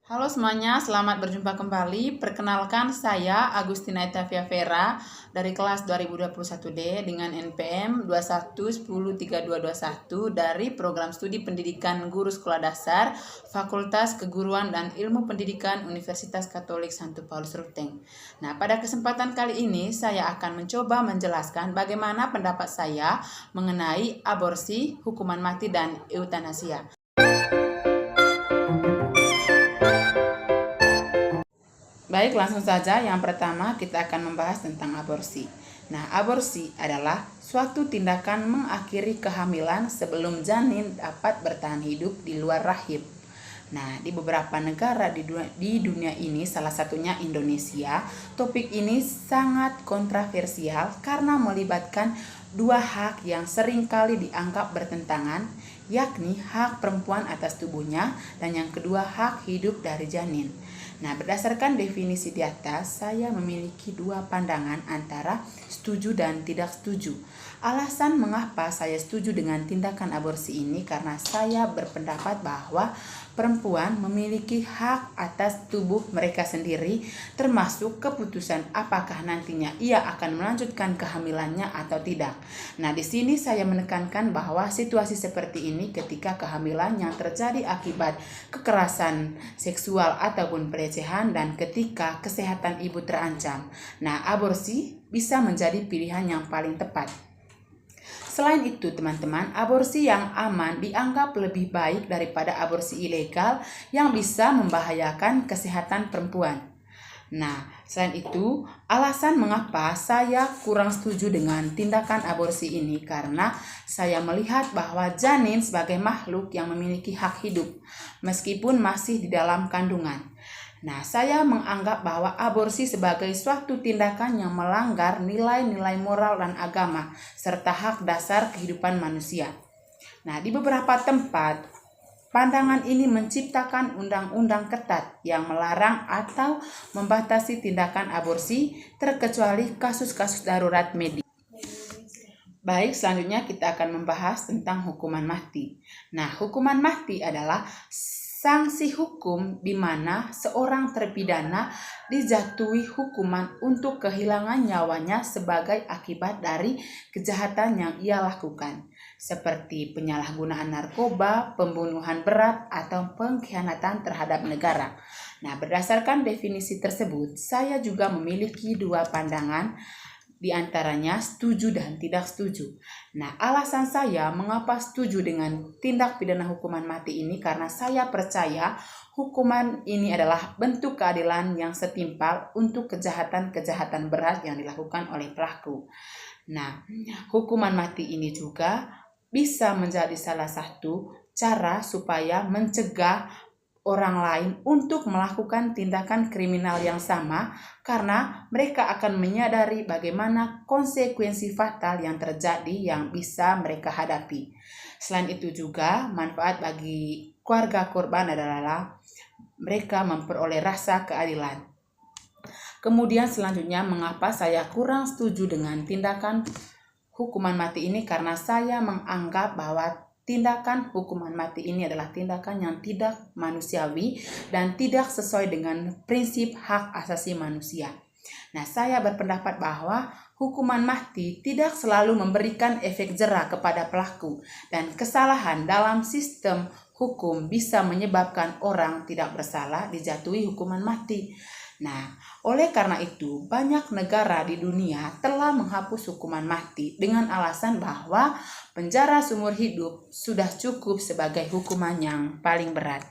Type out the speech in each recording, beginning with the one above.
Halo semuanya, selamat berjumpa kembali. Perkenalkan saya Agustina Etavia Vera dari kelas 2021D dengan NPM 21103221 dari Program Studi Pendidikan Guru Sekolah Dasar Fakultas Keguruan dan Ilmu Pendidikan Universitas Katolik Santo Paulus Ruteng. Nah, pada kesempatan kali ini saya akan mencoba menjelaskan bagaimana pendapat saya mengenai aborsi, hukuman mati, dan eutanasia. Baik, langsung saja. Yang pertama, kita akan membahas tentang aborsi. Nah, aborsi adalah suatu tindakan mengakhiri kehamilan sebelum janin dapat bertahan hidup di luar rahim. Nah, di beberapa negara di dunia ini, salah satunya Indonesia, topik ini sangat kontroversial karena melibatkan dua hak yang seringkali dianggap bertentangan, yakni hak perempuan atas tubuhnya dan yang kedua hak hidup dari janin. Nah, berdasarkan definisi di atas, saya memiliki dua pandangan antara setuju dan tidak setuju. Alasan mengapa saya setuju dengan tindakan aborsi ini karena saya berpendapat bahwa perempuan memiliki hak atas tubuh mereka sendiri, termasuk keputusan apakah nantinya ia akan melanjutkan kehamilannya atau tidak. Nah, di sini saya menekankan bahwa situasi seperti ini ketika kehamilan yang terjadi akibat kekerasan seksual ataupun pelecehan dan ketika kesehatan ibu terancam. Nah, aborsi bisa menjadi pilihan yang paling tepat. Selain itu, teman-teman, aborsi yang aman dianggap lebih baik daripada aborsi ilegal yang bisa membahayakan kesehatan perempuan. Nah, selain itu, alasan mengapa saya kurang setuju dengan tindakan aborsi ini karena saya melihat bahwa janin sebagai makhluk yang memiliki hak hidup meskipun masih di dalam kandungan. Nah, saya menganggap bahwa aborsi sebagai suatu tindakan yang melanggar nilai-nilai moral dan agama serta hak dasar kehidupan manusia. Nah, di beberapa tempat, pandangan ini menciptakan undang-undang ketat yang melarang atau membatasi tindakan aborsi terkecuali kasus-kasus darurat medis. Baik, selanjutnya kita akan membahas tentang hukuman mati. Nah, hukuman mati adalah sanksi hukum di mana seorang terpidana dijatuhi hukuman untuk kehilangan nyawanya sebagai akibat dari kejahatan yang ia lakukan, seperti penyalahgunaan narkoba, pembunuhan berat, atau pengkhianatan terhadap negara. Nah, berdasarkan definisi tersebut, saya juga memiliki dua pandangan, di antaranya setuju dan tidak setuju. Nah, alasan saya mengapa setuju dengan tindak pidana hukuman mati ini karena saya percaya hukuman ini adalah bentuk keadilan yang setimpal untuk kejahatan-kejahatan berat yang dilakukan oleh pelaku. Nah, hukuman mati ini juga bisa menjadi salah satu cara supaya mencegah orang lain untuk melakukan tindakan kriminal yang sama karena mereka akan menyadari bagaimana konsekuensi fatal yang terjadi yang bisa mereka hadapi. Selain itu juga manfaat bagi keluarga korban adalah mereka memperoleh rasa keadilan. Kemudian selanjutnya mengapa saya kurang setuju dengan tindakan hukuman mati ini karena saya menganggap bahwa tindakan hukuman mati ini adalah tindakan yang tidak manusiawi dan tidak sesuai dengan prinsip hak asasi manusia. Nah, saya berpendapat bahwa hukuman mati tidak selalu memberikan efek jera kepada pelaku dan kesalahan dalam sistem hukum bisa menyebabkan orang tidak bersalah dijatuhi hukuman mati. Nah, oleh karena itu, banyak negara di dunia telah menghapus hukuman mati dengan alasan bahwa penjara seumur hidup sudah cukup sebagai hukuman yang paling berat.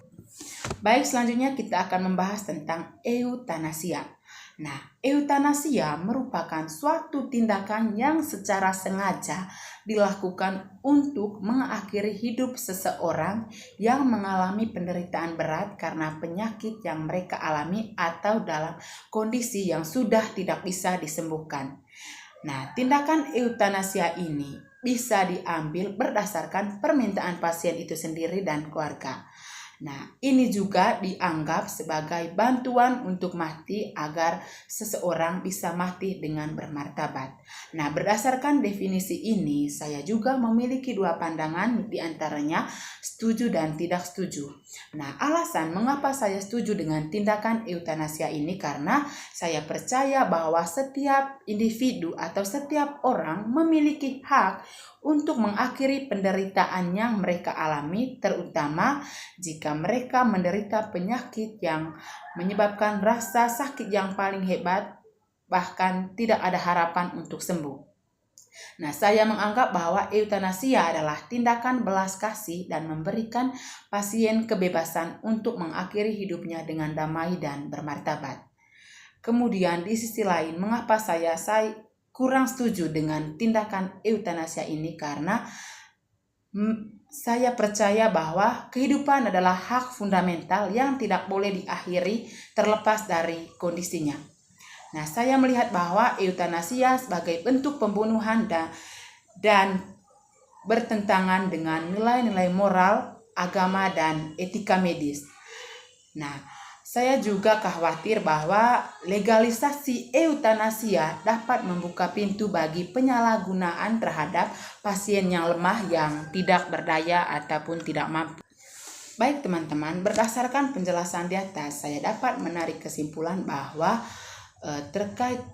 Baik, selanjutnya kita akan membahas tentang eutanasia. Nah, eutanasia merupakan suatu tindakan yang secara sengaja dilakukan untuk mengakhiri hidup seseorang yang mengalami penderitaan berat karena penyakit yang mereka alami atau dalam kondisi yang sudah tidak bisa disembuhkan. Nah, tindakan eutanasia ini bisa diambil berdasarkan permintaan pasien itu sendiri dan keluarga. Nah, ini juga dianggap sebagai bantuan untuk mati agar seseorang bisa mati dengan bermartabat. Nah, berdasarkan definisi ini, saya juga memiliki dua pandangan, di antaranya setuju dan tidak setuju. Nah, alasan mengapa saya setuju dengan tindakan eutanasia ini karena saya percaya bahwa setiap individu atau setiap orang memiliki hak untuk mengakhiri penderitaan yang mereka alami, terutama jika mereka menderita penyakit yang menyebabkan rasa sakit yang paling hebat, bahkan tidak ada harapan untuk sembuh. Nah, saya menganggap bahwa eutanasia adalah tindakan belas kasih dan memberikan pasien kebebasan untuk mengakhiri hidupnya dengan damai dan bermartabat. Kemudian di sisi lain, mengapa saya kurang setuju dengan tindakan eutanasia ini karena saya percaya bahwa kehidupan adalah hak fundamental yang tidak boleh diakhiri terlepas dari kondisinya. Nah, saya melihat bahwa eutanasia sebagai bentuk pembunuhan dan bertentangan dengan nilai-nilai moral, agama, dan etika medis. Nah, saya juga khawatir bahwa legalisasi eutanasia dapat membuka pintu bagi penyalahgunaan terhadap pasien yang lemah, yang tidak berdaya ataupun tidak mampu. Baik teman-teman, berdasarkan penjelasan di atas, saya dapat menarik kesimpulan bahwa terkait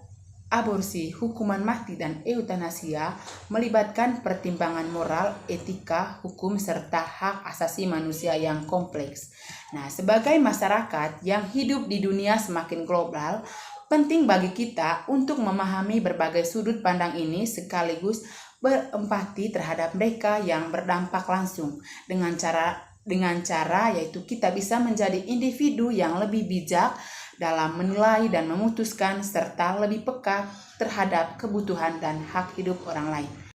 aborsi, hukuman mati, dan eutanasia melibatkan pertimbangan moral, etika, hukum, serta hak asasi manusia yang kompleks. Nah, sebagai masyarakat yang hidup di dunia semakin global, penting bagi kita untuk memahami berbagai sudut pandang ini sekaligus berempati terhadap mereka yang berdampak langsung dengan cara yaitu kita bisa menjadi individu yang lebih bijak dalam menilai dan memutuskan serta lebih peka terhadap kebutuhan dan hak hidup orang lain.